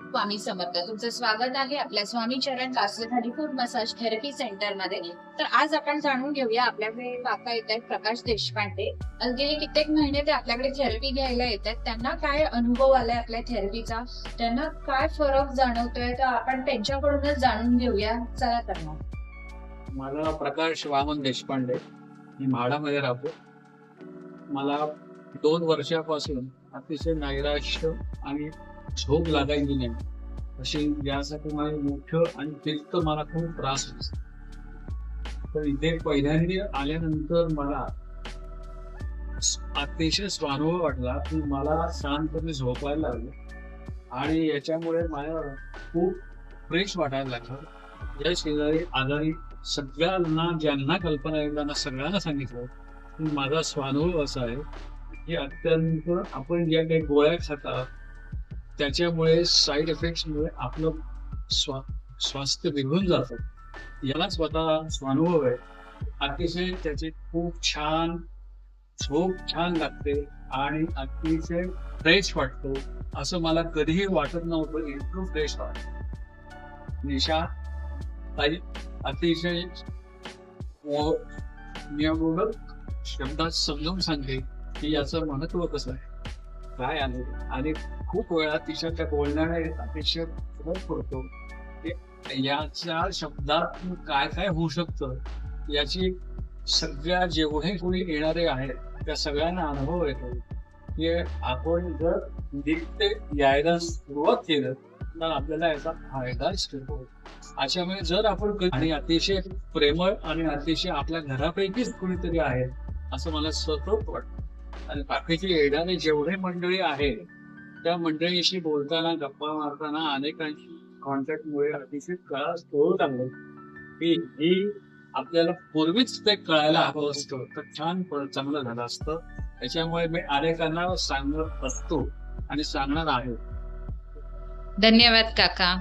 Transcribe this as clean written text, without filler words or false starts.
स्वामी समर्थ. तुमचं स्वागत आहे आपल्या स्वामी चरण कासरखाली फूड मसाज थेरपी सेंटर मध्ये. तर आज आपण जाणून घेऊया, आपल्याकडे काका येत आहेत प्रकाश देशपांडे. गेले कित्येक महिने ते आपल्याकडे थेरपी घ्यायला येत आहेत. त्यांना काय अनुभव आलाय आपल्या थेरपीचा, त्यांना काय फरक जाणवतोय, तर आपण त्यांच्याकडूनच जाणून घेऊया. चला तर मग. माझा प्रकाश वामन देशपांडे, मी म्हाडामध्ये राहतो. मला 2 वर्षापासून अतिशय नैराश्य आणि झोप लागायची नाही, अशी यासाठी माझे मुख्य आणि तितकं मला खूप त्रास होतो. तर इथे पहिल्यांदा आल्यानंतर मला अतिशय स्वानुभव वाटला की मला शांतपणे झोपायला लागलं आणि याच्यामुळे मला खूप फ्रेश वाटायला लागलं. या शेजारी आजारी सगळ्यांना, ज्यांना कल्पना आहे त्यांना सगळ्यांना सांगितलं की माझा स्वानुभव असा आहे की अत्यंत आपण ज्या काही गोळ्या खातात त्याच्यामुळे साईड इफेक्ट्समुळे आपलं स्वास्थ्य बिघडून जातं. याला स्वतः स्वानुभव आहे. अतिशय त्याचे खूप छान झोप छान लागते आणि अतिशय फ्रेश वाटतो. असं मला कधीही वाटत नव्हतं, इतकं फ्रेश वाटतं. निशा ताई अतिशय शब्दात समजावून सांगते की याचं महत्व कसं आहे, काय आहे. आणि खूप वेळा तिच्या त्या बोलण्याने अतिशय फरक पडतो. याच्या शब्दात काय काय होऊ शकतं याची सगळ्या जेवढे कोणी येणारे आहेत त्या सगळ्यांना अनुभव येतो की आपण जर नीट यायला सुरुवात केलं तर आपल्याला याचा फायदाच होतो. अशामुळे जर आपण आणि अतिशय प्रेमळ आणि अतिशय आपल्या घरापैकीच कोणीतरी आहे असं मला सतत वाटतं. आणि बाकीचे येणारे जेवढे मंडळी आहेत त्या मंडळीशी बोलताना, गप्पा मारताना अनेकांशी कॉन्टॅक्टमुळे अतिशय कळत लागलं की ही आपल्याला पूर्वीच ते कळायला हवं असतं तर छान चांगलं झालं असतं. त्याच्यामुळे मी अनेकांना सांगत असतो आणि सांगणार आहे. धन्यवाद काका.